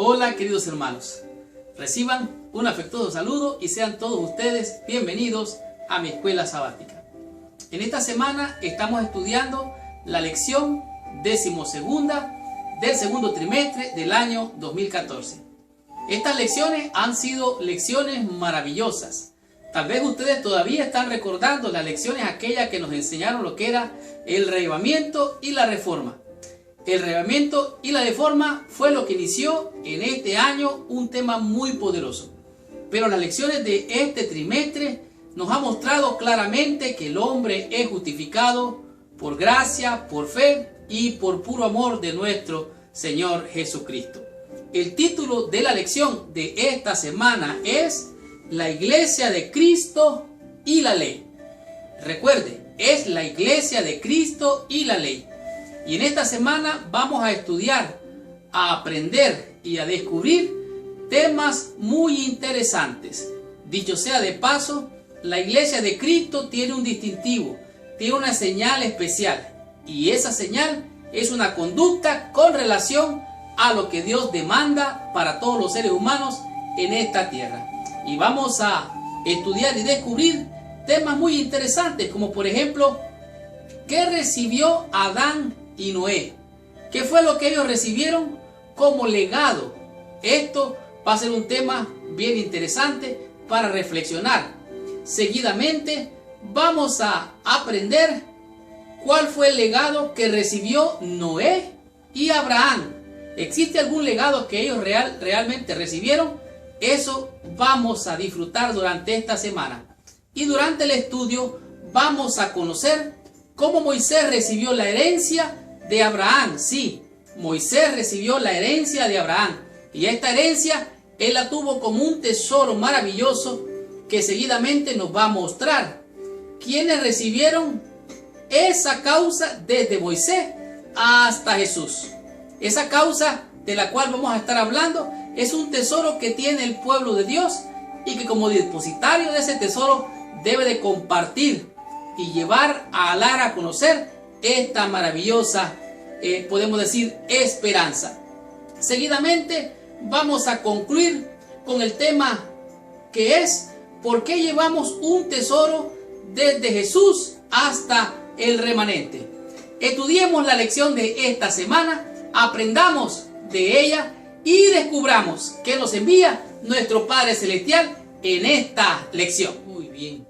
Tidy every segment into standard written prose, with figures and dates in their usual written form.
Hola queridos hermanos, reciban un afectuoso saludo y sean todos ustedes bienvenidos a mi escuela sabática. En esta semana estamos estudiando la lección 12ª del segundo trimestre del año 2014. Estas lecciones han sido lecciones maravillosas. Tal vez ustedes todavía están recordando las lecciones aquellas que nos enseñaron lo que era el reavivamiento y la reforma. El reavivamiento y la reforma fue lo que inició en este año un tema muy poderoso. Pero las lecciones de este trimestre nos han mostrado claramente que el hombre es justificado por gracia, por fe y por puro amor de nuestro Señor Jesucristo. El título de la lección de esta semana es La Iglesia de Cristo y la Ley. Recuerde, es la Iglesia de Cristo y la Ley. Y en esta semana vamos a estudiar, a aprender y a descubrir temas muy interesantes. Dicho sea de paso, la Iglesia de Cristo tiene un distintivo, tiene una señal especial. Y esa señal es una conducta con relación a lo que Dios demanda para todos los seres humanos en esta tierra. Y vamos a estudiar y descubrir temas muy interesantes, como por ejemplo, ¿qué recibió Adán y Noé? ¿Qué fue lo que ellos recibieron como legado? Esto va a ser un tema bien interesante para reflexionar. Seguidamente vamos a aprender cuál fue el legado que recibió Noé y Abraham. ¿Existe algún legado que ellos realmente recibieron? Eso vamos a disfrutar durante esta semana. Y durante el estudio vamos a conocer cómo Moisés recibió la herencia de Abraham. Sí, Moisés recibió la herencia de Abraham. Y esta herencia él la tuvo como un tesoro maravilloso que seguidamente nos va a mostrar quienes recibieron esa causa desde Moisés hasta Jesús. Esa causa de la cual vamos a estar hablando es un tesoro que tiene el pueblo de Dios y que como depositario de ese tesoro debe de compartir y llevar a dar a conocer esta maravillosa, podemos decir, esperanza. Seguidamente vamos a concluir con el tema que es ¿por qué llevamos un tesoro desde Jesús hasta el remanente? Estudiemos la lección de esta semana, aprendamos de ella y descubramos qué nos envía nuestro Padre Celestial en esta lección. Muy bien.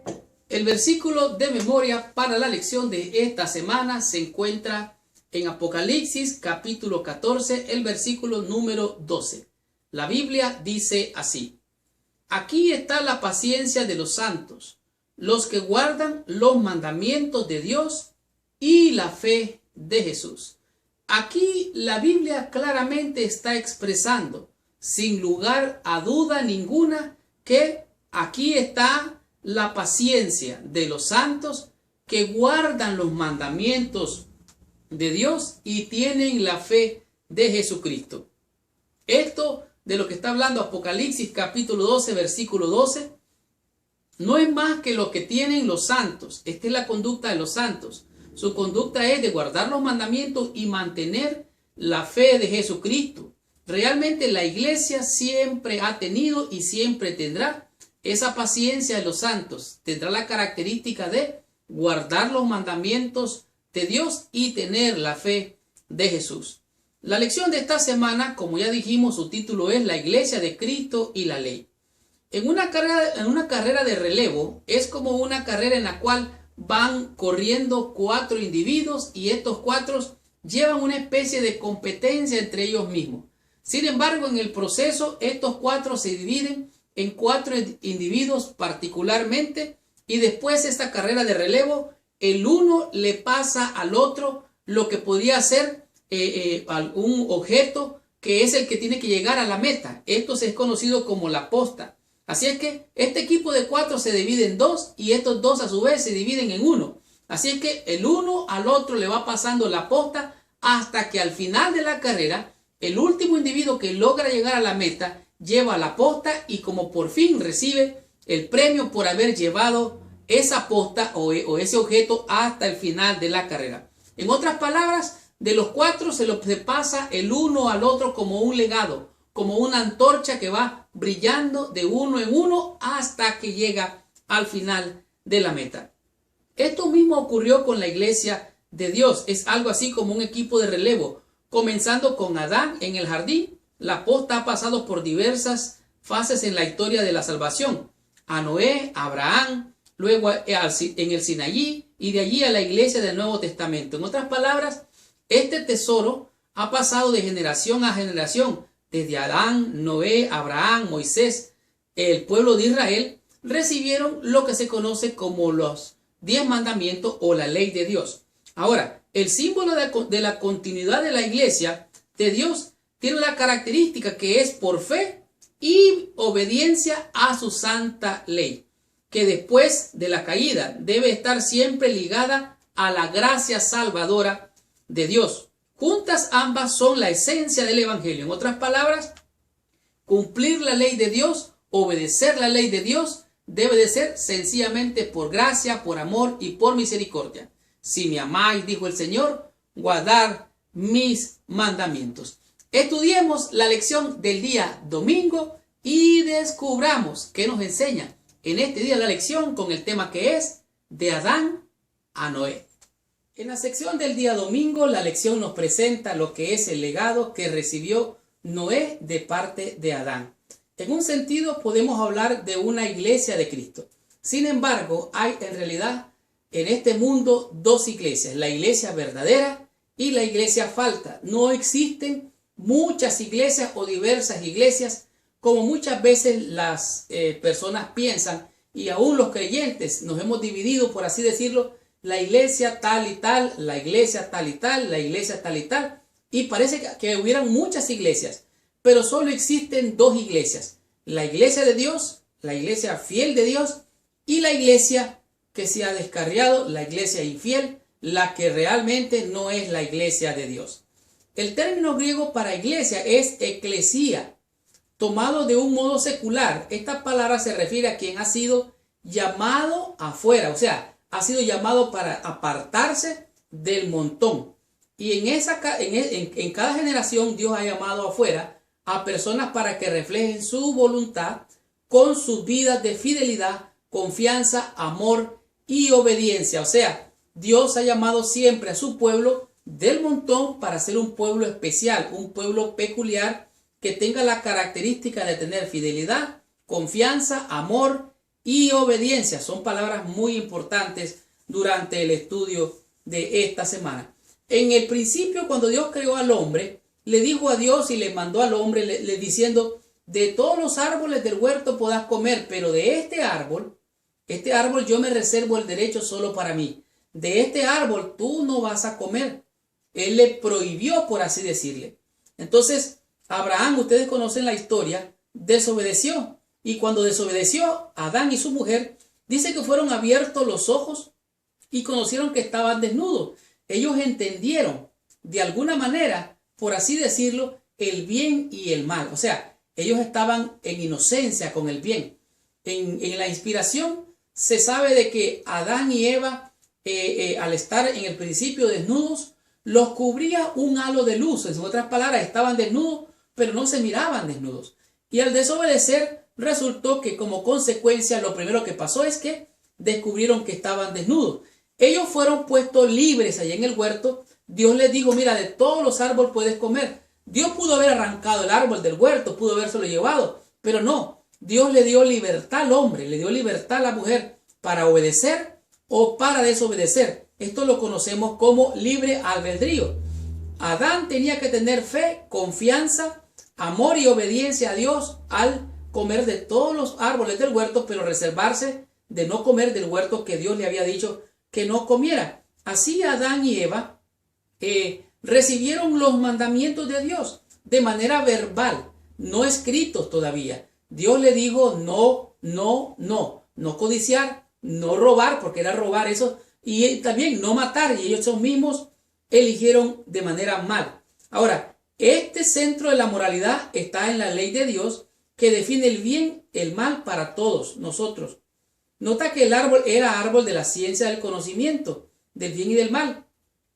El versículo de memoria para la lección de esta semana se encuentra en Apocalipsis capítulo 14, el versículo número 12. La Biblia dice así: Aquí está la paciencia de los santos, los que guardan los mandamientos de Dios y la fe de Jesús. Aquí la Biblia claramente está expresando, sin lugar a duda ninguna, que aquí está la paciencia de los santos que guardan los mandamientos de Dios y tienen la fe de Jesucristo. Esto de lo que está hablando Apocalipsis capítulo 12, versículo 12, no es más que lo que tienen los santos. Esta es la conducta de los santos. Su conducta es de guardar los mandamientos y mantener la fe de Jesucristo. Realmente la iglesia siempre ha tenido y siempre tendrá esa paciencia de los santos. Tendrá la característica de guardar los mandamientos de Dios y tener la fe de Jesús. La lección de esta semana, como ya dijimos, su título es La Iglesia de Cristo y la Ley. En una carrera de relevo es como una carrera en la cual van corriendo 4 individuos y estos 4 llevan una especie de competencia entre ellos mismos. Sin embargo, en el proceso estos 4 se dividen en 4 individuos particularmente y después esta carrera de relevo, el uno le pasa al otro lo que podría ser un objeto que es el que tiene que llegar a la meta. Esto es conocido como la posta. Así es que este equipo de 4 se divide en 2 y estos 2 a su vez se dividen en 1. Así es que el uno al otro le va pasando la posta hasta que al final de la carrera el último individuo que logra llegar a la meta lleva la posta y como por fin recibe el premio por haber llevado esa posta o ese objeto hasta el final de la carrera. En otras palabras, de los 4 se pasa el uno al otro como un legado, como una antorcha que va brillando de uno en uno hasta que llega al final de la meta. Esto mismo ocurrió con la iglesia de Dios. Es algo así como un equipo de relevo. Comenzando con Adán en el jardín, la posta ha pasado por diversas fases en la historia de la salvación. A Noé, a Abraham, luego en el Sinaí y de allí a la iglesia del Nuevo Testamento. En otras palabras, este tesoro ha pasado de generación a generación. Desde Adán, Noé, Abraham, Moisés, el pueblo de Israel recibieron lo que se conoce como los 10 mandamientos o la ley de Dios. Ahora, el símbolo de la continuidad de la iglesia de Dios tiene la característica que es por fe y obediencia a su santa ley, que después de la caída debe estar siempre ligada a la gracia salvadora de Dios. Juntas ambas son la esencia del evangelio. En otras palabras, cumplir la ley de Dios, obedecer la ley de Dios, debe de ser sencillamente por gracia, por amor y por misericordia. Si me amáis, dijo el Señor, guardar mis mandamientos. Estudiemos la lección del día domingo y descubramos qué nos enseña en este día la lección con el tema que es de Adán a Noé. En la sección del día domingo, la lección nos presenta lo que es el legado que recibió Noé de parte de Adán. En un sentido, podemos hablar de una iglesia de Cristo. Sin embargo, hay en realidad en este mundo dos iglesias, la iglesia verdadera y la iglesia falsa. No existen muchas iglesias o diversas iglesias como muchas veces las personas piensan, y aún los creyentes nos hemos dividido, por así decirlo, la iglesia tal y tal, la iglesia tal y tal, la iglesia tal y tal, y parece que hubieran muchas iglesias, pero solo existen dos iglesias: la iglesia de Dios, la iglesia fiel de Dios, y la iglesia que se ha descarriado, la iglesia infiel, la que realmente no es la iglesia de Dios. El término griego para iglesia es eclesía, tomado de un modo secular. Esta palabra se refiere a quien ha sido llamado afuera, o sea, ha sido llamado para apartarse del montón. Y en cada generación Dios ha llamado afuera a personas para que reflejen su voluntad con sus vidas de fidelidad, confianza, amor y obediencia. O sea, Dios ha llamado siempre a su pueblo del montón para ser un pueblo especial, un pueblo peculiar que tenga la característica de tener fidelidad, confianza, amor y obediencia. Son palabras muy importantes durante el estudio de esta semana. En el principio, cuando Dios creó al hombre, le dijo a Dios y le mandó al hombre le diciendo: de todos los árboles del huerto podrás comer, pero de este árbol yo me reservo el derecho solo para mí. De este árbol tú no vas a comer. Él le prohibió, por así decirle. Entonces, Abraham, ustedes conocen la historia, desobedeció. Y cuando desobedeció, Adán y su mujer, dice que fueron abiertos los ojos y conocieron que estaban desnudos. Ellos entendieron de alguna manera, por así decirlo, el bien y el mal. O sea, ellos estaban en inocencia con el bien. En la inspiración se sabe de que Adán y Eva, al estar en el principio desnudos, los cubría un halo de luz. En otras palabras, estaban desnudos, pero no se miraban desnudos. Y al desobedecer, resultó que como consecuencia lo primero que pasó es que descubrieron que estaban desnudos. Ellos fueron puestos libres allá en el huerto. Dios les dijo: mira, de todos los árboles puedes comer. Dios pudo haber arrancado el árbol del huerto, pudo habérselo llevado, pero no. Dios le dio libertad al hombre, le dio libertad a la mujer para obedecer o para desobedecer. Esto lo conocemos como libre albedrío. Adán tenía que tener fe, confianza, amor y obediencia a Dios al comer de todos los árboles del huerto, pero reservarse de no comer del huerto que Dios le había dicho que no comiera. Así Adán y Eva recibieron los mandamientos de Dios de manera verbal, no escritos todavía. Dios le dijo no codiciar, no robar, porque era robar eso, y también no matar, y ellos mismos eligieron de manera mal. Ahora, este centro de la moralidad está en la ley de Dios, que define el bien, el mal para todos nosotros. Nota que el árbol era árbol de la ciencia del conocimiento, del bien y del mal.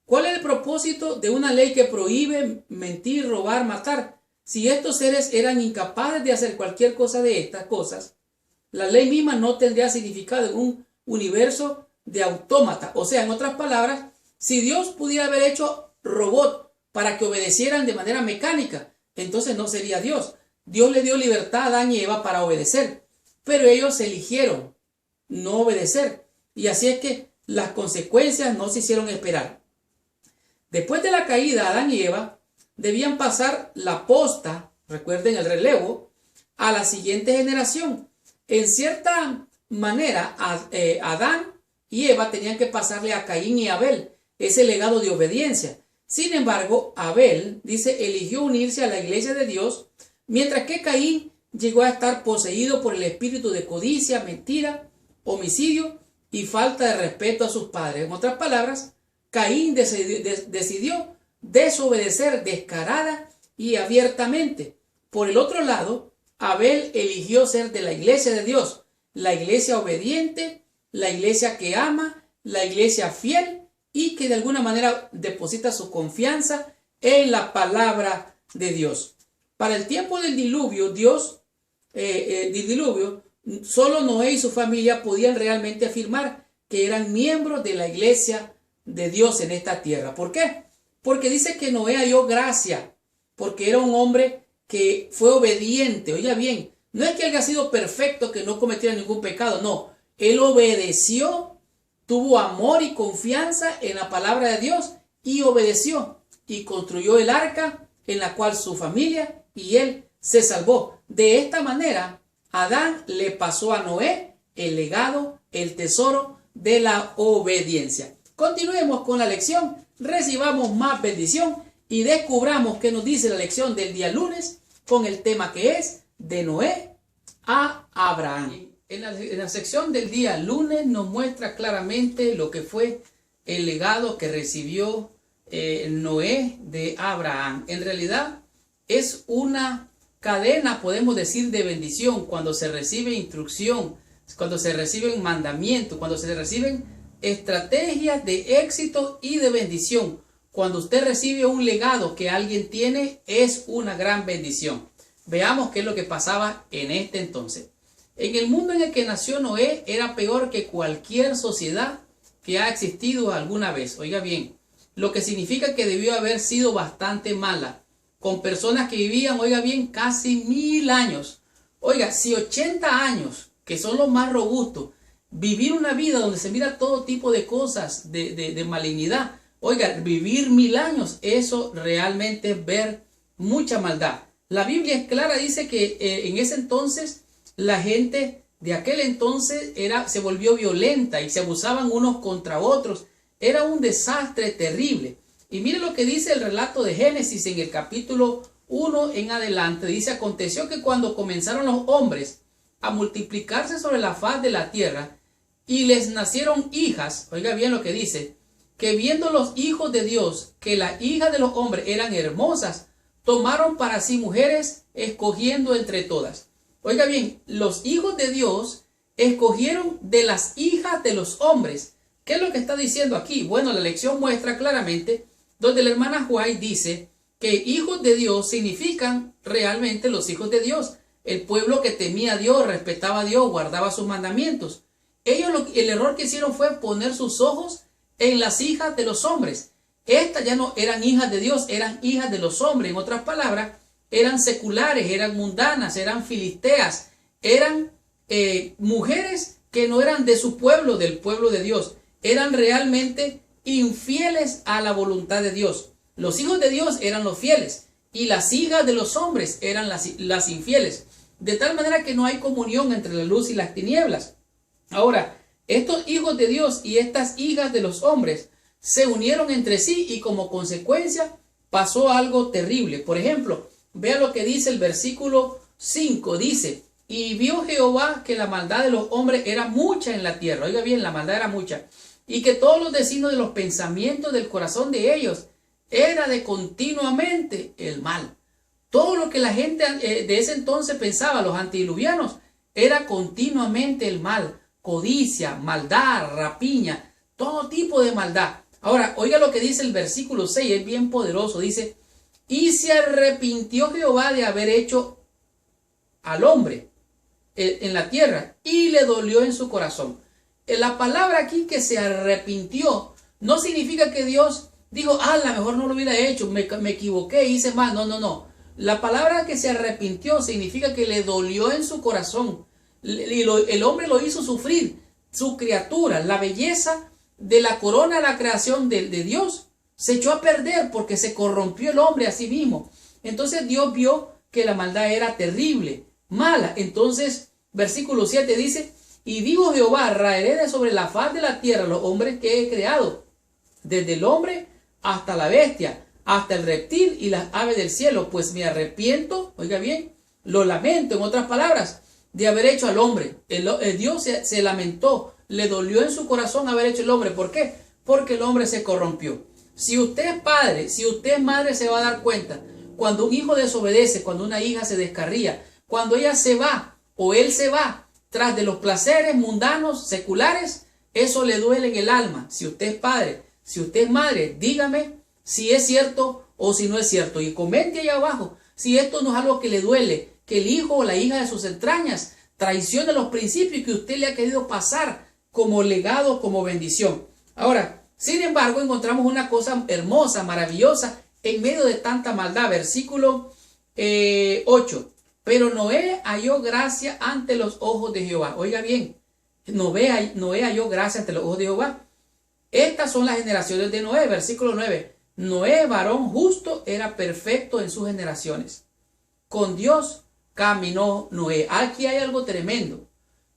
¿Cuál es el propósito de una ley que prohíbe mentir, robar, matar? Si estos seres eran incapaces de hacer cualquier cosa de estas cosas, la ley misma no tendría significado en un universo de autómata. O sea, en otras palabras, si Dios pudiera haber hecho robots para que obedecieran de manera mecánica, entonces no sería Dios. Dios le dio libertad a Adán y Eva para obedecer, pero ellos eligieron no obedecer. Y así es que las consecuencias no se hicieron esperar. Después de la caída, Adán y Eva debían pasar la posta, recuerden el relevo, a la siguiente generación. En cierta manera, Adán y Eva tenían que pasarle a Caín y Abel ese legado de obediencia. Sin embargo, Abel, dice, eligió unirse a la iglesia de Dios, mientras que Caín llegó a estar poseído por el espíritu de codicia, mentira, homicidio y falta de respeto a sus padres. En otras palabras, Caín decidió desobedecer descarada y abiertamente. Por el otro lado, Abel eligió ser de la iglesia de Dios, la iglesia obediente, la iglesia que ama, la iglesia fiel y que de alguna manera deposita su confianza en la palabra de Dios. Para el tiempo del diluvio, solo Noé y su familia podían realmente afirmar que eran miembros de la iglesia de Dios en esta tierra. ¿Por qué? Porque dice que Noé halló gracia, porque era un hombre que fue obediente. Oiga bien, no es que él haya sido perfecto, que no cometiera ningún pecado, no. Él obedeció, tuvo amor y confianza en la palabra de Dios y obedeció y construyó el arca en la cual su familia y él se salvó. De esta manera, Adán le pasó a Noé el legado, el tesoro de la obediencia. Continuemos con la lección, recibamos más bendición y descubramos qué nos dice la lección del día lunes con el tema que es de Noé a Abraham. En la sección del día lunes nos muestra claramente lo que fue el legado que recibió Noé de Abraham. En realidad es una cadena, podemos decir, de bendición cuando se recibe instrucción, cuando se reciben mandamientos, cuando se reciben estrategias de éxito y de bendición. Cuando usted recibe un legado que alguien tiene, es una gran bendición. Veamos qué es lo que pasaba en este entonces. En el mundo en el que nació Noé era peor que cualquier sociedad que ha existido alguna vez. Oiga bien, lo que significa que debió haber sido bastante mala, con personas que vivían, oiga bien, casi 1000 años. Oiga, si 80 años, que son los más robustos, vivir una vida donde se mira todo tipo de cosas, de malignidad. Oiga, vivir 1000 años, eso realmente es ver mucha maldad. La Biblia es clara, dice que en ese entonces la gente de aquel entonces se volvió violenta y se abusaban unos contra otros. Era un desastre terrible. Y mire lo que dice el relato de Génesis en el capítulo 1 en adelante. Dice, aconteció que cuando comenzaron los hombres a multiplicarse sobre la faz de la tierra y les nacieron hijas, oiga bien lo que dice, que viendo los hijos de Dios que las hijas de los hombres eran hermosas, tomaron para sí mujeres, escogiendo entre todas. Oiga bien, los hijos de Dios escogieron de las hijas de los hombres. ¿Qué es lo que está diciendo aquí? Bueno, la lección muestra claramente donde la hermana White dice que hijos de Dios significan realmente los hijos de Dios. El pueblo que temía a Dios, respetaba a Dios, guardaba sus mandamientos. Ellos el error que hicieron fue poner sus ojos en las hijas de los hombres. Estas ya no eran hijas de Dios, eran hijas de los hombres. En otras palabras, eran seculares, eran mundanas, eran filisteas, eran mujeres que no eran de su pueblo, del pueblo de Dios. Eran realmente infieles a la voluntad de Dios. Los hijos de Dios eran los fieles y las hijas de los hombres eran las infieles. De tal manera que no hay comunión entre la luz y las tinieblas. Ahora, estos hijos de Dios y estas hijas de los hombres se unieron entre sí y como consecuencia pasó algo terrible. Por ejemplo, vea lo que dice el versículo 5. Dice, y vio Jehová que la maldad de los hombres era mucha en la tierra. Oiga bien, la maldad era mucha. Y que todos los designios de los pensamientos del corazón de ellos era de continuamente el mal. Todo lo que la gente de ese entonces pensaba, los antediluvianos, era continuamente el mal. Codicia, maldad, rapiña, todo tipo de maldad. Ahora, oiga lo que dice el versículo 6, es bien poderoso. Dice, Y se arrepintió Jehová de haber hecho al hombre en la tierra y le dolió en su corazón. La palabra aquí que se arrepintió no significa que Dios dijo, a lo mejor no lo hubiera hecho, me equivoqué, hice mal. No, no, no. La palabra que se arrepintió significa que le dolió en su corazón. El hombre lo hizo sufrir. Su criatura, la belleza de la corona de la creación de Dios, se echó a perder porque se corrompió el hombre a sí mismo. Entonces Dios vio que la maldad era terrible, mala. Entonces, versículo 7 dice, y dijo Jehová, raeré de sobre la faz de la tierra los hombres que he creado, desde el hombre hasta la bestia, hasta el reptil y las aves del cielo, pues me arrepiento, oiga bien, lo lamento, en otras palabras, de haber hecho al hombre. El Dios se lamentó, le dolió en su corazón haber hecho el hombre. ¿Por qué? Porque el hombre se corrompió. Si usted es padre, si usted es madre, se va a dar cuenta, cuando un hijo desobedece, cuando una hija se descarría, cuando ella se va o él se va tras de los placeres mundanos, seculares, eso le duele en el alma. Si usted es padre, si usted es madre, dígame si es cierto o si no es cierto. Y comente ahí abajo si esto no es algo que le duele, que el hijo o la hija de sus entrañas traicione los principios que usted le ha querido pasar como legado, como bendición. Ahora, sin embargo, encontramos una cosa hermosa, maravillosa, en medio de tanta maldad. Versículo 8. Pero Noé halló gracia ante los ojos de Jehová. Oiga bien, Noé halló gracia ante los ojos de Jehová. Estas son las generaciones de Noé. Versículo 9. Noé, varón justo, era perfecto en sus generaciones. Con Dios caminó Noé. Aquí hay algo tremendo.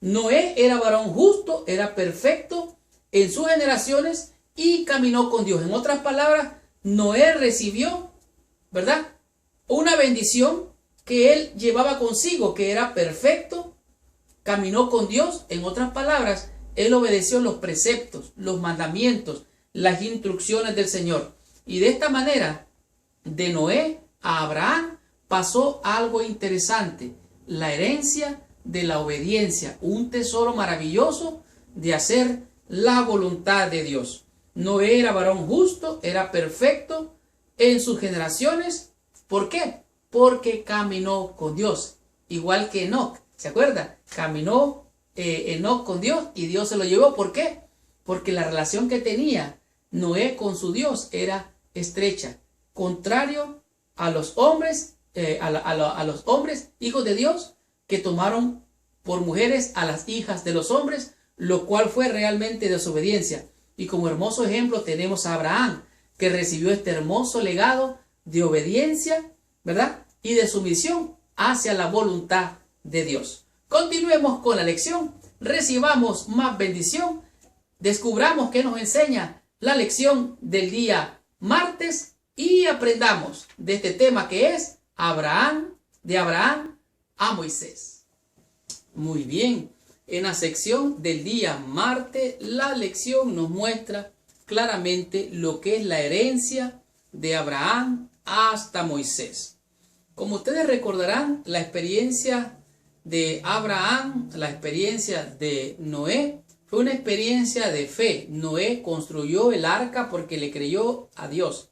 Noé era varón justo, era perfecto en sus generaciones y caminó con Dios. En otras palabras, Noé recibió, ¿verdad?, una bendición que él llevaba consigo, que era perfecto, caminó con Dios. En otras palabras, él obedeció los preceptos, los mandamientos, las instrucciones del Señor. Y de esta manera, de Noé a Abraham pasó algo interesante, la herencia de la obediencia, un tesoro maravilloso de hacer la voluntad de Dios. Noé era varón justo, era perfecto en sus generaciones. ¿Por qué? Porque caminó con Dios, igual que Enoc. ¿Se acuerda? Caminó Enoc con Dios y Dios se lo llevó. ¿Por qué? Porque la relación que tenía Noé con su Dios era estrecha, contrario a los hombres, a los hombres, hijos de Dios, que tomaron por mujeres a las hijas de los hombres, lo cual fue realmente desobediencia. Y como hermoso ejemplo tenemos a Abraham, que recibió este hermoso legado de obediencia, ¿verdad?, y de sumisión hacia la voluntad de Dios. Continuemos con la lección, recibamos más bendición, descubramos qué nos enseña la lección del día martes y aprendamos de este tema que es Abraham, de Abraham a Moisés. Muy bien, en la sección del día martes, la lección nos muestra claramente lo que es la herencia de Abraham hasta Moisés. Como ustedes recordarán, la experiencia de Abraham, la experiencia de Noé, fue una experiencia de fe. Noé construyó el arca porque le creyó a Dios.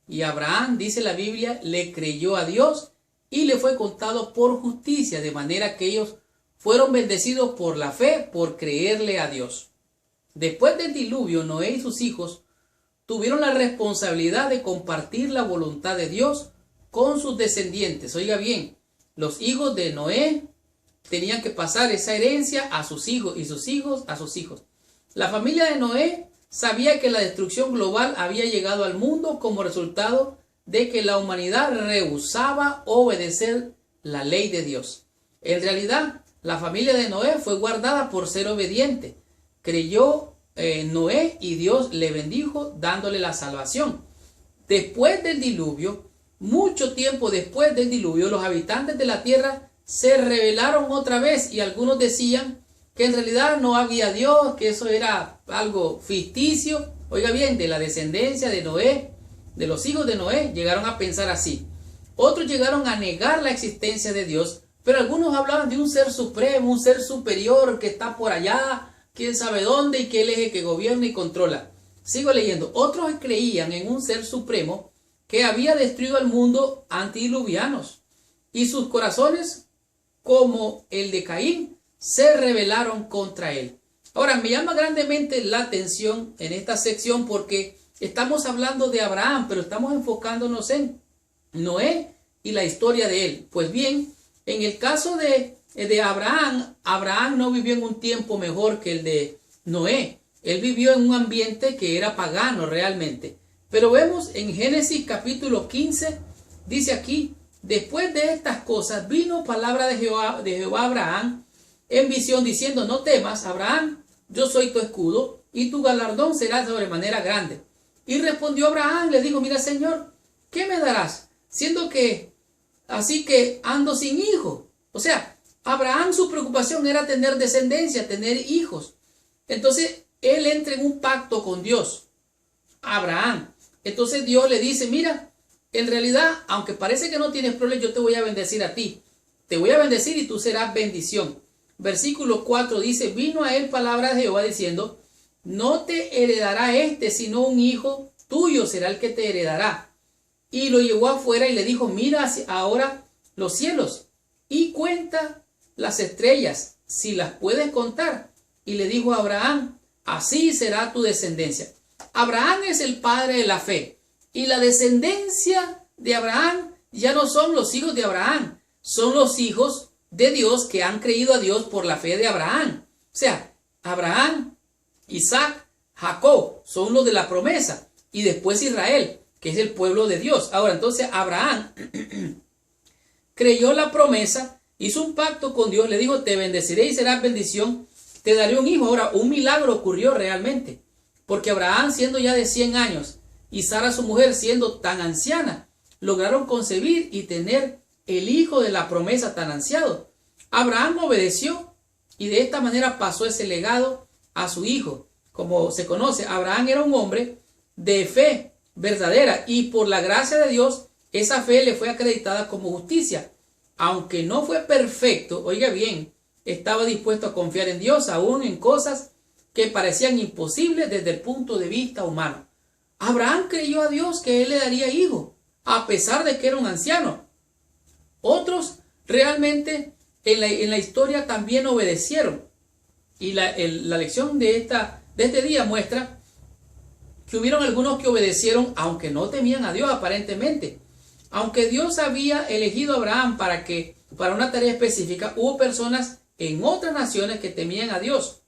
Y Abraham, dice la Biblia, le creyó a Dios y le fue contado por justicia, de manera que ellos fueron bendecidos por la fe, por creerle a Dios. Después del diluvio, Noé y sus hijos tuvieron la responsabilidad de compartir la voluntad de Dios con sus descendientes. Oiga bien, los hijos de Noé tenían que pasar esa herencia a sus hijos y sus hijos a sus hijos. La familia de Noé sabía que la destrucción global había llegado al mundo como resultado de que la humanidad rehusaba obedecer la ley de Dios. En realidad, la familia de Noé fue guardada por ser obediente. Creyó Noé y Dios le bendijo dándole la salvación. Después del diluvio, mucho tiempo después del diluvio, los habitantes de la tierra se rebelaron otra vez y algunos decían que en realidad no había Dios, que eso era algo ficticio. Oiga bien, de la descendencia de Noé, de los hijos de Noé, llegaron a pensar así. Otros llegaron a negar la existencia de Dios, pero algunos hablaban de un ser supremo, un ser superior que está por allá, quién sabe dónde, y que él es el que gobierna y controla. Sigo leyendo. Otros creían en un ser supremo que había destruido al mundo antediluvianos, y sus corazones, como el de Caín, se rebelaron contra él. Ahora, me llama grandemente la atención en esta sección porque estamos hablando de Abraham, pero estamos enfocándonos en Noé y la historia de él. Pues bien, en el caso de Abraham, Abraham no vivió en un tiempo mejor que el de Noé. Él vivió en un ambiente que era pagano realmente. Pero vemos en Génesis capítulo 15, dice aquí: después de estas cosas vino palabra de Jehová a Abraham en visión diciendo: no temas, Abraham, yo soy tu escudo y tu galardón será sobremanera grande. Y respondió Abraham, le dijo: mira, Señor, ¿qué me darás? Siendo que así que ando sin hijo. O sea, Abraham, su preocupación era tener descendencia, tener hijos. Entonces él entra en un pacto con Dios, Abraham. Entonces Dios le dice: mira, en realidad, aunque parece que no tienes problemas, yo te voy a bendecir a ti. Te voy a bendecir y tú serás bendición. Versículo 4 dice: vino a él palabra de Jehová diciendo: no te heredará sino un hijo tuyo será el que te heredará. Y lo llevó afuera y le dijo: mira ahora los cielos y cuenta las estrellas, si las puedes contar. Y le dijo a Abraham: así será tu descendencia. Abraham es el padre de la fe. Y la descendencia de Abraham ya no son los hijos de Abraham, son los hijos de Dios que han creído a Dios por la fe de Abraham. O sea, Abraham, Isaac, Jacob son los de la promesa. Y después Israel, que es el pueblo de Dios. Ahora, entonces Abraham creyó la promesa, hizo un pacto con Dios, le dijo: te bendeciré y serás bendición, te daré un hijo. Ahora, un milagro ocurrió realmente, porque Abraham, siendo ya de 100 años, y Sara, su mujer, siendo tan anciana, lograron concebir y tener el hijo de la promesa tan ansiado. Abraham obedeció y de esta manera pasó ese legado a su hijo. Como se conoce, Abraham era un hombre de fe verdadera y por la gracia de Dios esa fe le fue acreditada como justicia. Aunque no fue perfecto, oiga bien, estaba dispuesto a confiar en Dios aún en cosas que parecían imposibles desde el punto de vista humano. Abraham creyó a Dios que él le daría hijo, a pesar de que era un anciano. Otros realmente en la historia también obedecieron. Y la lección de este día muestra que hubieron algunos que obedecieron aunque no temían a Dios aparentemente. Aunque Dios había elegido a Abraham para una tarea específica, hubo personas en otras naciones que temían a Dios.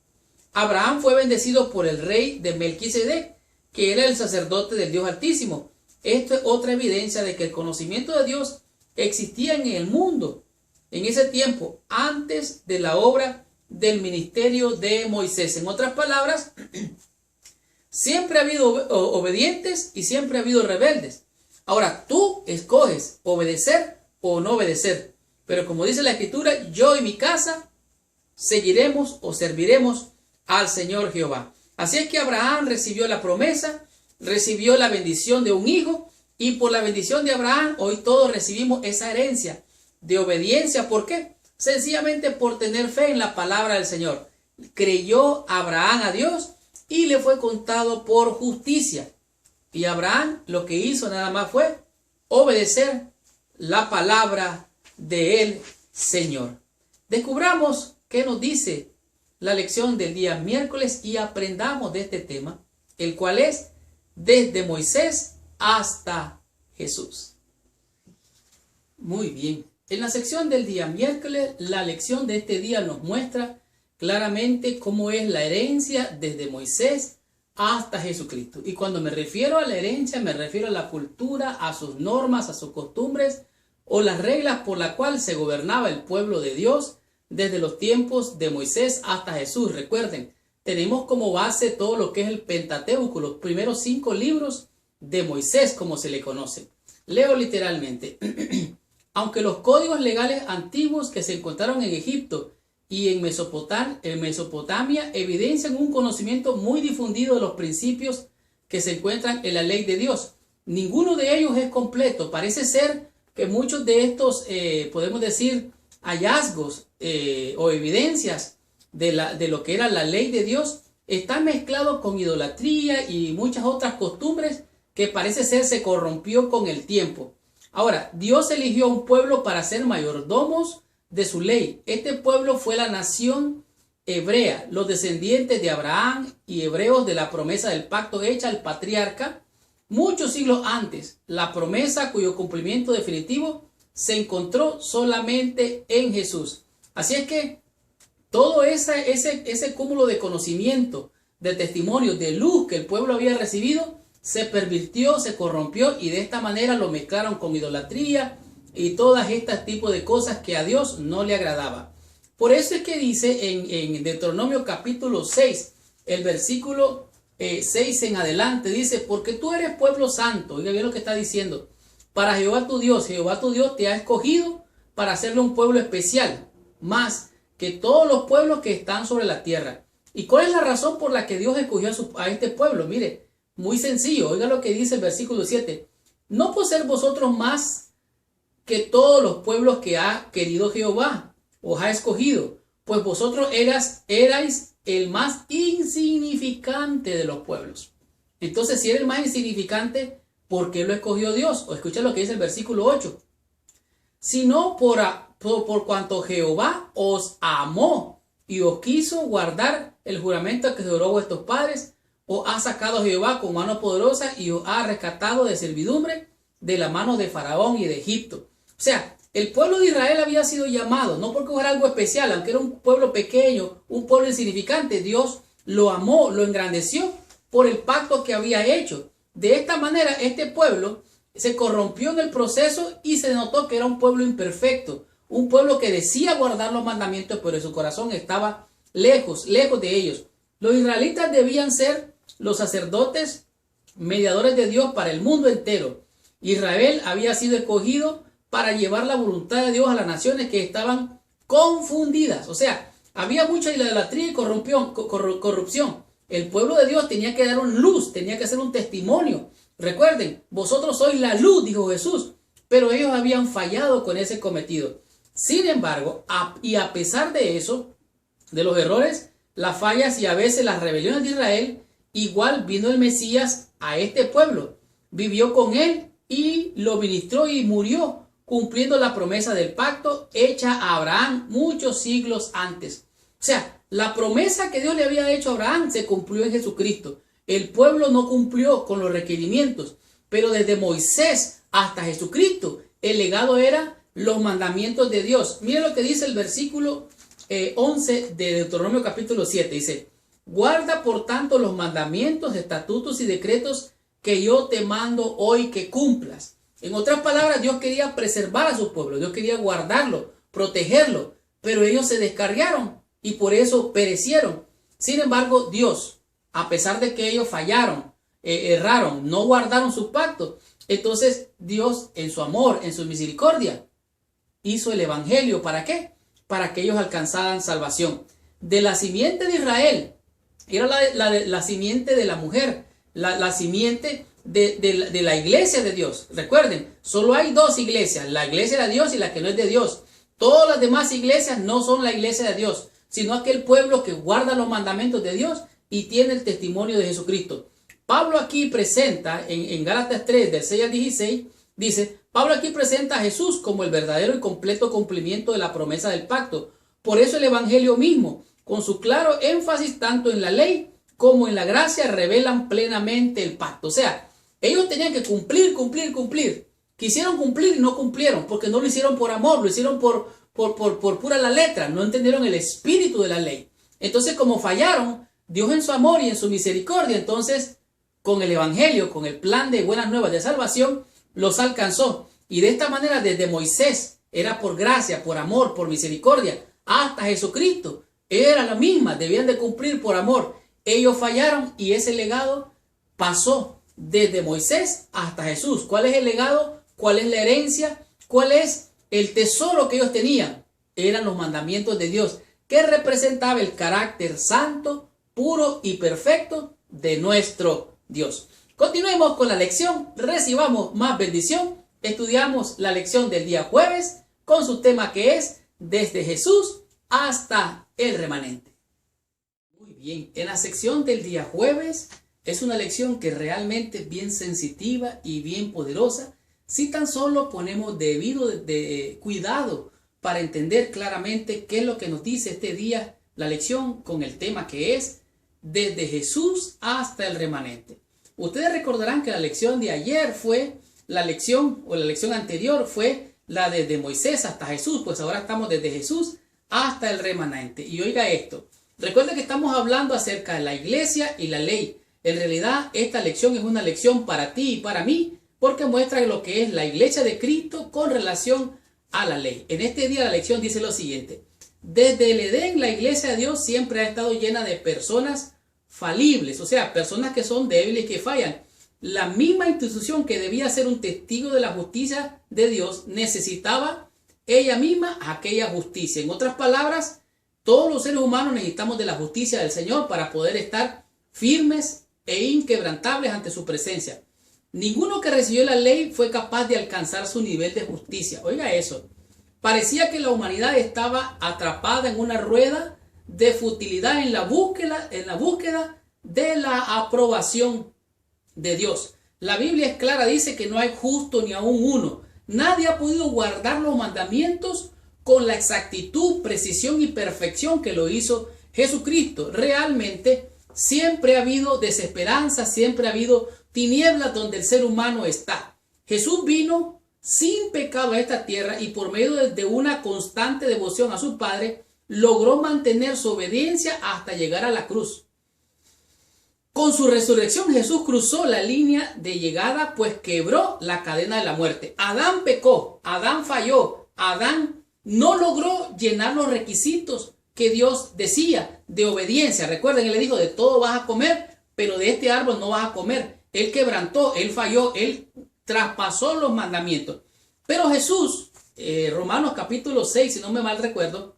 Abraham fue bendecido por el rey de Melquisedec, que era el sacerdote del Dios Altísimo. Esto es otra evidencia de que el conocimiento de Dios existía en el mundo en ese tiempo, antes de la obra del ministerio de Moisés. En otras palabras, siempre ha habido obedientes y siempre ha habido rebeldes. Ahora, tú escoges obedecer o no obedecer. Pero como dice la Escritura, yo y mi casa seguiremos o serviremos al Señor Jehová. Así es que Abraham recibió la promesa, recibió la bendición de un hijo, y por la bendición de Abraham hoy todos recibimos esa herencia de obediencia. ¿Por qué? Sencillamente por tener fe en la palabra del Señor. Creyó Abraham a Dios y le fue contado por justicia. Y Abraham lo que hizo nada más fue obedecer la palabra del Señor. Descubramos qué nos dice la lección del día miércoles y aprendamos de este tema, el cual es desde Moisés hasta Jesús. Muy bien. En la sección del día miércoles, la lección de este día nos muestra claramente cómo es la herencia desde Moisés hasta Jesucristo. Y cuando me refiero a la herencia, me refiero a la cultura, a sus normas, a sus costumbres o las reglas por las cuales se gobernaba el pueblo de Dios desde los tiempos de Moisés hasta Jesús. Recuerden, tenemos como base todo lo que es el Pentateuco, los primeros 5 libros de Moisés, como se le conoce. Leo literalmente. Aunque los códigos legales antiguos que se encontraron en Egipto y en Mesopotamia evidencian un conocimiento muy difundido de los principios que se encuentran en la ley de Dios, ninguno de ellos es completo. Parece ser que muchos de estos, podemos decir, hallazgos o evidencias de lo que era la ley de Dios están mezclados con idolatría y muchas otras costumbres que parece ser se corrompió con el tiempo. Ahora, Dios eligió a un pueblo para ser mayordomos de su ley. Este pueblo fue la nación hebrea, los descendientes de Abraham y hebreos de la promesa del pacto hecha al patriarca muchos siglos antes. La promesa cuyo cumplimiento definitivo se encontró solamente en Jesús. Así es que todo ese cúmulo de conocimiento, de testimonio, de luz que el pueblo había recibido, se pervirtió, se corrompió y de esta manera lo mezclaron con idolatría y todas estas tipos de cosas que a Dios no le agradaba. Por eso es que dice en Deuteronomio capítulo 6, el versículo 6 en adelante, dice, porque tú eres pueblo santo. Oiga bien lo que está diciendo. Para Jehová tu Dios te ha escogido para hacerle un pueblo especial, más que todos los pueblos que están sobre la tierra. ¿Y cuál es la razón por la que Dios escogió a este pueblo? Mire, muy sencillo. Oiga lo que dice el versículo 7. No por ser vosotros más que todos los pueblos que ha querido Jehová, os ha escogido, pues vosotros erais el más insignificante de los pueblos. Entonces, si era el más insignificante, ¿por qué lo escogió Dios? O escucha lo que dice el versículo 8. Sino por cuanto Jehová os amó y os quiso guardar el juramento que juró vuestros padres, os ha sacado Jehová con mano poderosa y os ha rescatado de servidumbre de la mano de Faraón y de Egipto. O sea, el pueblo de Israel había sido llamado, no porque fuera algo especial, aunque era un pueblo pequeño, un pueblo insignificante, Dios lo amó, lo engrandeció por el pacto que había hecho. De esta manera, este pueblo se corrompió en el proceso y se notó que era un pueblo imperfecto, un pueblo que decía guardar los mandamientos, pero en su corazón estaba lejos de ellos. Los israelitas debían ser los sacerdotes, mediadores de Dios para el mundo entero. Israel había sido escogido para llevar la voluntad de Dios a las naciones que estaban confundidas. O sea, había mucha idolatría y corrupción. El pueblo de Dios tenía que dar una luz, tenía que hacer un testimonio. Recuerden, vosotros sois la luz, dijo Jesús, pero ellos habían fallado con ese cometido. Sin embargo, a pesar de eso, de los errores, las fallas y a veces las rebeliones de Israel, igual vino el Mesías a este pueblo, vivió con él y lo ministró y murió, cumpliendo la promesa del pacto hecha a Abraham muchos siglos antes. O sea, la promesa que Dios le había hecho a Abraham se cumplió en Jesucristo. El pueblo no cumplió con los requerimientos, pero desde Moisés hasta Jesucristo, el legado era los mandamientos de Dios. Mire lo que dice el versículo 11 de Deuteronomio capítulo 7. Dice, guarda por tanto los mandamientos, estatutos y decretos que yo te mando hoy que cumplas. En otras palabras, Dios quería preservar a su pueblo, Dios quería guardarlo, protegerlo, pero ellos se descarriaron y por eso perecieron. Sin embargo, Dios, a pesar de que ellos fallaron, erraron, no guardaron su pacto, entonces Dios en su amor, en su misericordia, hizo el evangelio. ¿Para qué? Para que ellos alcanzaran salvación. De la simiente de Israel, era la simiente de la mujer, la simiente de la iglesia de Dios. Recuerden, solo hay dos iglesias, la iglesia de Dios y la que no es de Dios. Todas las demás iglesias no son la iglesia de Dios, sino aquel pueblo que guarda los mandamientos de Dios y tiene el testimonio de Jesucristo. Pablo aquí presenta, en Gálatas 3, del 6 al 16, dice, Pablo aquí presenta a Jesús como el verdadero y completo cumplimiento de la promesa del pacto. Por eso el evangelio mismo, con su claro énfasis tanto en la ley como en la gracia, revelan plenamente el pacto. O sea, ellos tenían que cumplir. Quisieron cumplir y no cumplieron, porque no lo hicieron por amor, lo hicieron por pura la letra, no entendieron el espíritu de la ley. Entonces, como fallaron, Dios en su amor y en su misericordia, entonces, con el evangelio, con el plan de buenas nuevas de salvación, los alcanzó. Y de esta manera, desde Moisés, era por gracia, por amor, por misericordia, hasta Jesucristo, era la misma, debían de cumplir por amor. Ellos fallaron y ese legado pasó desde Moisés hasta Jesús. ¿Cuál es el legado? ¿Cuál es la herencia? ¿Cuál es el tesoro que ellos tenían? Eran los mandamientos de Dios, que representaba el carácter santo, puro y perfecto de nuestro Dios. Continuemos con la lección, recibamos más bendición. Estudiamos la lección del día jueves con su tema que es desde Jesús hasta el remanente. Muy bien, en la sección del día jueves es una lección que realmente es bien sensitiva y bien poderosa si tan solo ponemos debido cuidado para entender claramente qué es lo que nos dice este día la lección con el tema que es desde Jesús hasta el remanente. Ustedes recordarán que la lección de ayer fue la lección anterior fue la desde Moisés hasta Jesús, pues ahora estamos desde Jesús hasta el remanente. Y oiga esto, recuerden que estamos hablando acerca de la iglesia y la ley. En realidad esta lección es una lección para ti y para mí, porque muestra lo que es la iglesia de Cristo con relación a la ley. En este día la lección dice lo siguiente: desde el Edén la iglesia de Dios siempre ha estado llena de personas falibles, o sea, personas que son débiles, que fallan. La misma institución que debía ser un testigo de la justicia de Dios necesitaba ella misma aquella justicia. En otras palabras, todos los seres humanos necesitamos de la justicia del Señor para poder estar firmes e inquebrantables ante su presencia. Ninguno que recibió la ley fue capaz de alcanzar su nivel de justicia. Oiga eso. Parecía que la humanidad estaba atrapada en una rueda de futilidad en la búsqueda de la aprobación de Dios. La Biblia es clara, dice que no hay justo ni aún uno. Nadie ha podido guardar los mandamientos con la exactitud, precisión y perfección que lo hizo Jesucristo. Realmente siempre ha habido desesperanza, siempre ha habido tinieblas donde el ser humano está. Jesús vino sin pecado a esta tierra y por medio de una constante devoción a su Padre logró mantener su obediencia hasta llegar a la cruz. Con su resurrección Jesús cruzó la línea de llegada, pues quebró la cadena de la muerte. Adán pecó, Adán falló, Adán no logró llenar los requisitos que Dios decía de obediencia. Recuerden, él le dijo, de todo vas a comer, pero de este árbol no vas a comer. Él quebrantó, él falló, él traspasó los mandamientos. Pero Jesús, Romanos capítulo 6, si no me mal recuerdo,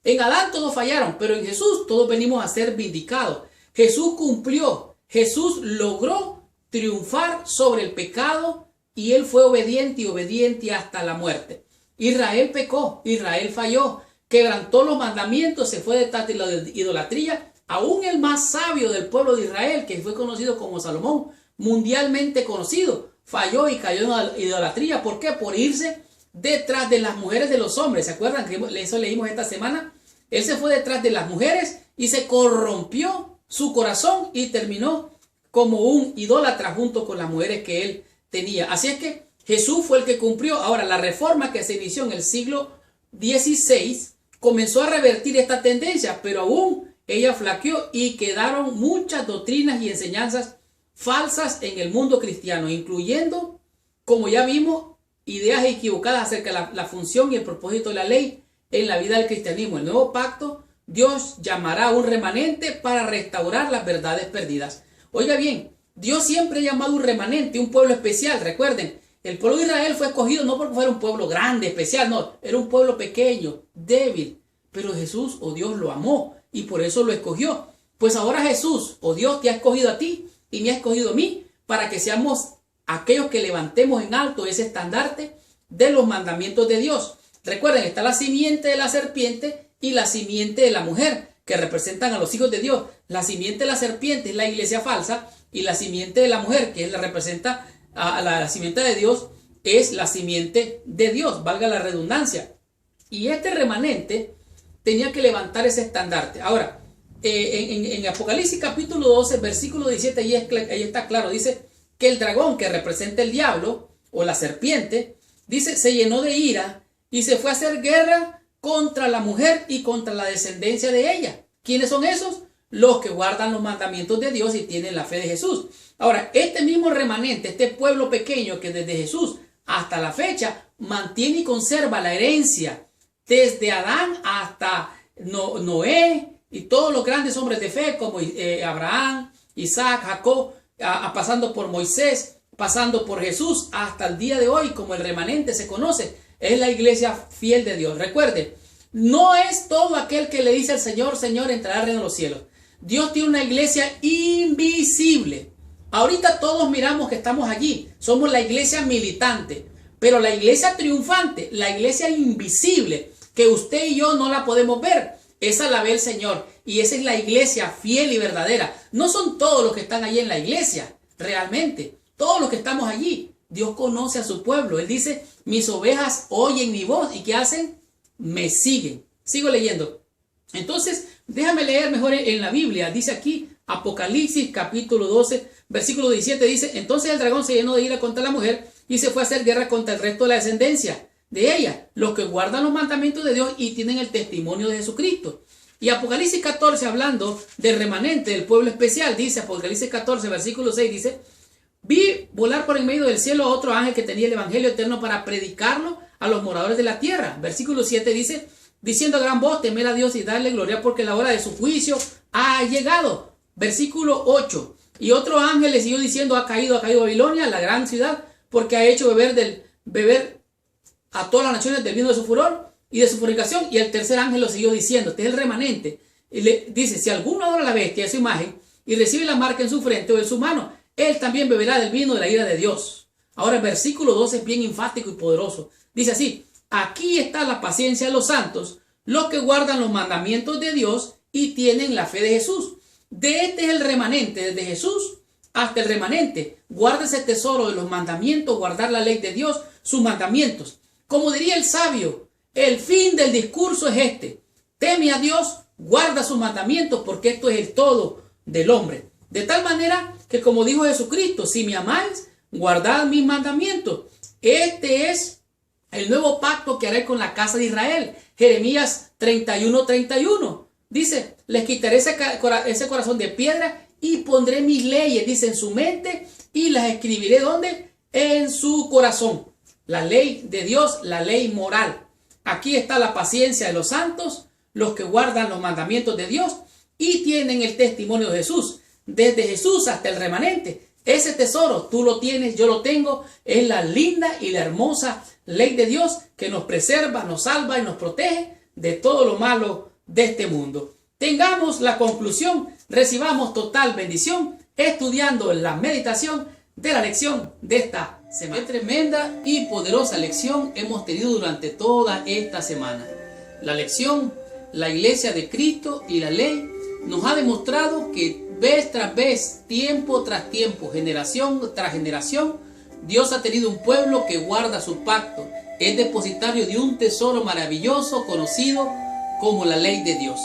en Adán todos fallaron, pero en Jesús todos venimos a ser vindicados. Jesús cumplió, Jesús logró triunfar sobre el pecado y él fue obediente y obediente hasta la muerte. Israel pecó, Israel falló, quebrantó los mandamientos, se fue detrás de la idolatría. Aún el más sabio del pueblo de Israel, que fue conocido como Salomón, mundialmente conocido, falló y cayó en la idolatría. ¿Por qué? Por irse detrás de las mujeres de los hombres. ¿Se acuerdan que eso leímos esta semana? Él se fue detrás de las mujeres y se corrompió su corazón y terminó como un idólatra junto con las mujeres que él tenía. Así es que Jesús fue el que cumplió. Ahora, la reforma que se inició en el siglo XVI comenzó a revertir esta tendencia, pero aún ella flaqueó y quedaron muchas doctrinas y enseñanzas falsas en el mundo cristiano, incluyendo, como ya vimos, ideas equivocadas acerca de la función y el propósito de la ley en la vida del cristianismo. El nuevo pacto, Dios llamará a un remanente para restaurar las verdades perdidas. Oiga bien, Dios siempre ha llamado un remanente, un pueblo especial. Recuerden, el pueblo de Israel fue escogido no porque fuera un pueblo grande, especial, no, era un pueblo pequeño, débil, pero Jesús o Dios lo amó y por eso lo escogió. Pues ahora Jesús o Dios te ha escogido a ti y me ha escogido a mí para que seamos aquellos que levantemos en alto ese estandarte de los mandamientos de Dios. Recuerden, está la simiente de la serpiente y la simiente de la mujer, que representan a los hijos de Dios. La simiente de la serpiente es la iglesia falsa y la simiente de la mujer, que representa a la simiente de Dios, es la simiente de Dios, valga la redundancia. Y este remanente tenía que levantar ese estandarte. Ahora, en Apocalipsis capítulo 12, versículo 17, ahí está claro, dice que el dragón, que representa el diablo o la serpiente, dice, se llenó de ira y se fue a hacer guerra contra la mujer y contra la descendencia de ella. ¿Quiénes son esos? Los que guardan los mandamientos de Dios y tienen la fe de Jesús. Ahora, este mismo remanente, este pueblo pequeño que desde Jesús hasta la fecha mantiene y conserva la herencia desde Adán hasta Noé y todos los grandes hombres de fe como Abraham, Isaac, Jacob, pasando por Moisés, pasando por Jesús hasta el día de hoy, como el remanente se conoce. Es la iglesia fiel de Dios. Recuerde, no es todo aquel que le dice al Señor, Señor, entrará al reino de los cielos. Dios tiene una iglesia invisible. Ahorita todos miramos que estamos allí. Somos la iglesia militante. Pero la iglesia triunfante, la iglesia invisible, que usted y yo no la podemos ver, Esa la ve el Señor y esa es la iglesia fiel y verdadera. No son todos los que están allí en la iglesia, realmente. Todos los que estamos allí. Dios conoce a su pueblo. Él dice, mis ovejas oyen mi voz. ¿Y qué hacen? Me siguen. Sigo leyendo. Entonces, déjame leer mejor en la Biblia. Dice aquí, Apocalipsis capítulo 12, versículo 17, dice, entonces el dragón se llenó de ira contra la mujer y se fue a hacer guerra contra el resto de la descendencia de ella, los que guardan los mandamientos de Dios y tienen el testimonio de Jesucristo. Y Apocalipsis 14, hablando del remanente del pueblo especial, dice Apocalipsis 14, versículo 6, dice, vi volar por en medio del cielo a otro ángel que tenía el evangelio eterno para predicarlo a los moradores de la tierra. Versículo 7 dice, diciendo a gran voz, temer a Dios y darle gloria porque la hora de su juicio ha llegado. Versículo 8, y otro ángel le siguió diciendo, ha caído Babilonia, la gran ciudad, porque ha hecho beber a todas las naciones del vino de su furor y de su fornicación. Y el tercer ángel lo siguió diciendo, este es el remanente, y le dice, si alguno adora a la bestia de su imagen y recibe la marca en su frente o en su mano, él también beberá del vino de la ira de Dios. Ahora el versículo 12 es bien enfático y poderoso. Dice así, aquí está la paciencia de los santos, los que guardan los mandamientos de Dios y tienen la fe de Jesús. De este es el remanente, desde Jesús hasta el remanente. Guarda ese tesoro de los mandamientos, guardar la ley de Dios, sus mandamientos. Como diría el sabio, el fin del discurso es este. Teme a Dios, guarda sus mandamientos, porque esto es el todo del hombre. De tal manera que, como dijo Jesucristo, si me amáis, guardad mis mandamientos. Este es el nuevo pacto que haré con la casa de Israel. Jeremías 31:31. Dice, les quitaré ese corazón de piedra y pondré mis leyes, dice, en su mente y las escribiré, ¿dónde? En su corazón. La ley de Dios, la ley moral. Aquí está la paciencia de los santos, los que guardan los mandamientos de Dios y tienen el testimonio de Jesús. Desde Jesús hasta el remanente. Ese tesoro, tú lo tienes, yo lo tengo, es la linda y la hermosa ley de Dios que nos preserva, nos salva y nos protege de todo lo malo de este mundo. Tengamos la conclusión, recibamos total bendición estudiando la meditación de la lección de esta semana. Qué tremenda y poderosa lección hemos tenido durante toda esta semana. La lección, la iglesia de Cristo y la ley nos ha demostrado que vez tras vez, tiempo tras tiempo, generación tras generación, Dios ha tenido un pueblo que guarda su pacto, es depositario de un tesoro maravilloso conocido como la ley de Dios.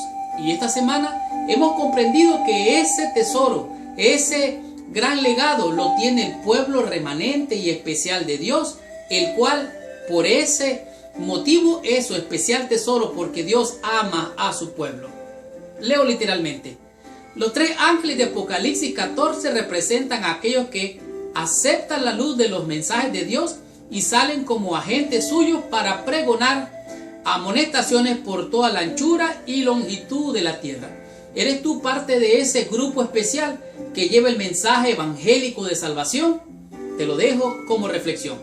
Y esta semana hemos comprendido que ese tesoro, ese gran legado lo tiene el pueblo remanente y especial de Dios, el cual por ese motivo es su especial tesoro, porque Dios ama a su pueblo. Leo literalmente. Los tres ángeles de Apocalipsis 14 representan a aquellos que aceptan la luz de los mensajes de Dios y salen como agentes suyos para pregonar amonestaciones por toda la anchura y longitud de la tierra. ¿Eres tú parte de ese grupo especial que lleva el mensaje evangélico de salvación? Te lo dejo como reflexión.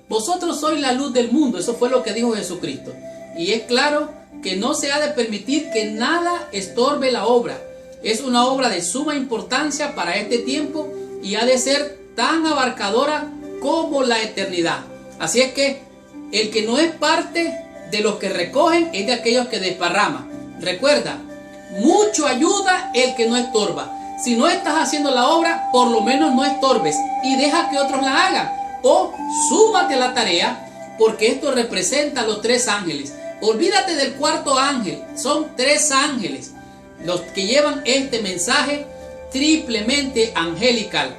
Vosotros sois la luz del mundo, eso fue lo que dijo Jesucristo. Y es claro que no se ha de permitir que nada estorbe la obra. Es una obra de suma importancia para este tiempo y ha de ser tan abarcadora como la eternidad. Así es que el que no es parte de los que recogen es de aquellos que desparraman. Recuerda, mucho ayuda el que no estorba. Si no estás haciendo la obra, por lo menos no estorbes y deja que otros la hagan. O súmate a la tarea, porque esto representa a los tres ángeles. Olvídate del cuarto ángel, son tres ángeles los que llevan este mensaje triplemente angelical.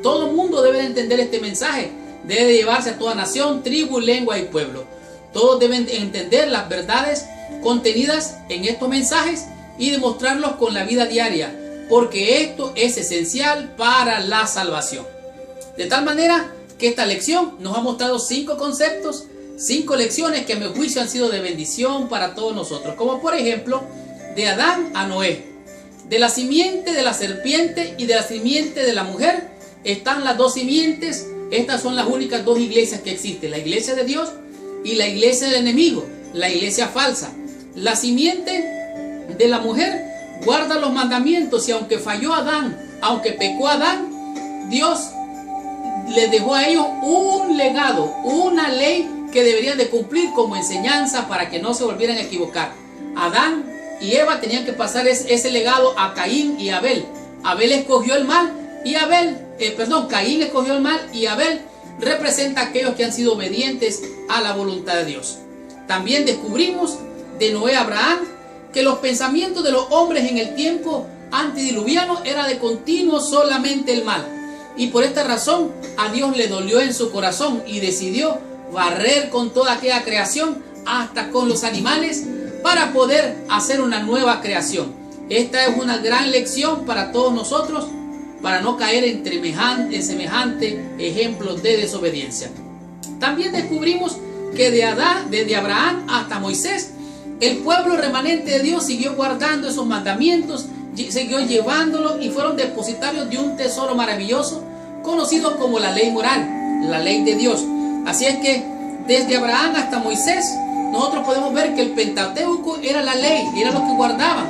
Todo el mundo debe de entender este mensaje, debe de llevarse a toda nación, tribu, lengua y pueblo. Todos deben de entender las verdades contenidas en estos mensajes y demostrarlos con la vida diaria, porque esto es esencial para la salvación. De tal manera que esta lección nos ha mostrado 5 conceptos, 5 lecciones que a mi juicio han sido de bendición para todos nosotros, como por ejemplo, de Adán a Noé, de la simiente de la serpiente y de la simiente de la mujer están las dos simientes. Estas son las únicas dos iglesias que existen, la iglesia de Dios y la iglesia del enemigo, la iglesia falsa. La simiente de la mujer guarda los mandamientos y aunque falló Adán, aunque pecó Adán, Dios les dejó a ellos un legado, una ley que deberían de cumplir como enseñanza para que no se volvieran a equivocar. Adán y Eva tenían que pasar ese legado a Caín y Abel. Abel escogió el mal y Caín escogió el mal y Abel representa a aquellos que han sido obedientes a la voluntad de Dios. También descubrimos de Noé a Abraham que los pensamientos de los hombres en el tiempo antediluviano era de continuo solamente el mal. Y por esta razón a Dios le dolió en su corazón y decidió barrer con toda aquella creación, hasta con los animales, para poder hacer una nueva creación. Esta es una gran lección para todos nosotros, para no caer en semejante ejemplo de desobediencia. También descubrimos que desde Abraham hasta Moisés, el pueblo remanente de Dios siguió guardando esos mandamientos, siguió llevándolos y fueron depositarios de un tesoro maravilloso conocido como la ley moral, la ley de Dios. Así es que desde Abraham hasta Moisés nosotros podemos ver que el Pentateuco era la ley, era lo que guardaban.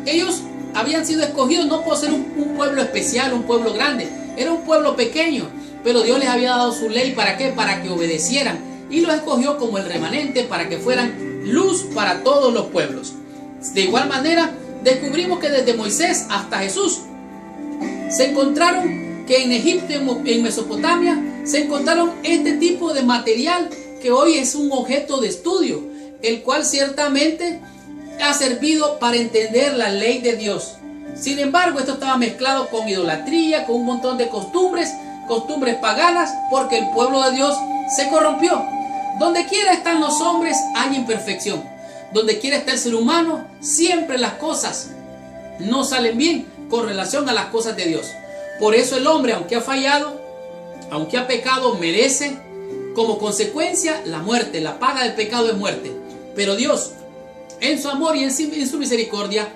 Ellos habían sido escogidos no por ser un pueblo especial, un pueblo grande, era un pueblo pequeño, pero Dios les había dado su ley. ¿Para qué? Para que obedecieran, y los escogió como el remanente para que fueran luz para todos los pueblos. De igual manera descubrimos que desde Moisés hasta Jesús se encontraron que en Egipto, en Mesopotamia, se encontraron este tipo de material que hoy es un objeto de estudio, el cual ciertamente ha servido para entender la ley de Dios. Sin embargo, esto estaba mezclado con idolatría, con un montón de costumbres paganas, porque el pueblo de Dios se corrompió. Donde quiera están los hombres hay imperfección. Donde quiera está el ser humano, siempre las cosas no salen bien con relación a las cosas de Dios. Por eso el hombre, aunque ha fallado, aunque ha pecado, merece como consecuencia la muerte. La paga del pecado es muerte. Pero Dios, en su amor y en su misericordia,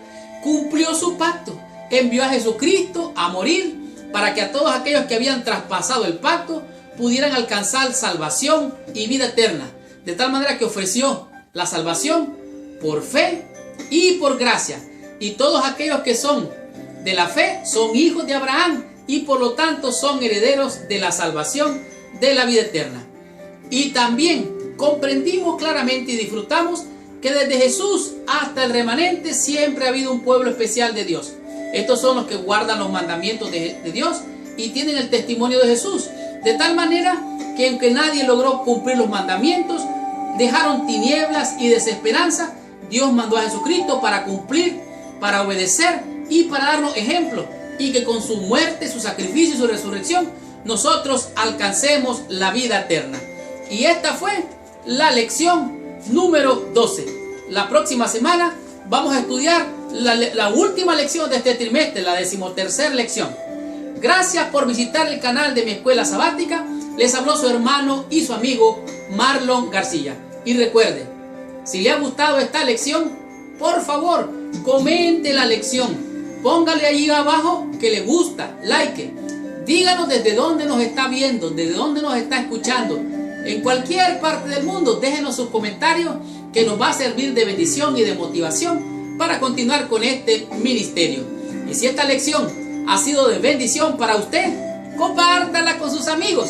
cumplió su pacto. Envió a Jesucristo a morir para que a todos aquellos que habían traspasado el pacto pudieran alcanzar salvación y vida eterna. De tal manera que ofreció la salvación por fe y por gracia. Y todos aquellos que son de la fe son hijos de Abraham y por lo tanto son herederos de la salvación, de la vida eterna. Y también comprendimos claramente y disfrutamos que desde Jesús hasta el remanente siempre ha habido un pueblo especial de Dios. Estos son los que guardan los mandamientos de Dios y tienen el testimonio de Jesús. De tal manera que aunque nadie logró cumplir los mandamientos, dejaron tinieblas y desesperanza, Dios mandó a Jesucristo para cumplir, para obedecer y para darnos ejemplo, y que con su muerte, su sacrificio y su resurrección nosotros alcancemos la vida eterna. Y esta fue la lección número 12. La próxima semana vamos a estudiar la última lección de este trimestre, la 13ª lección. Gracias por visitar el canal de mi escuela sabática. Les habló su hermano y su amigo Marlon García. Y recuerde, si le ha gustado esta lección, por favor, comente la lección. Póngale ahí abajo que le gusta, like. Díganos desde dónde nos está viendo, desde dónde nos está escuchando. En cualquier parte del mundo, déjenos sus comentarios que nos va a servir de bendición y de motivación para continuar con este ministerio. Y si esta lección ha sido de bendición para usted, compártala con sus amigos.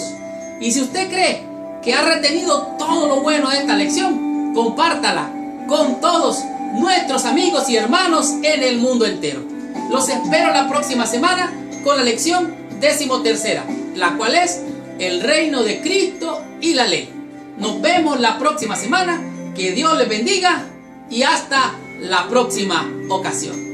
Y si usted cree que ha retenido todo lo bueno de esta lección, compártala con todos nuestros amigos y hermanos en el mundo entero. Los espero la próxima semana con la lección 13ª, la cual es el reino de Cristo y la ley. Nos vemos la próxima semana. Que Dios les bendiga y hasta la próxima ocasión.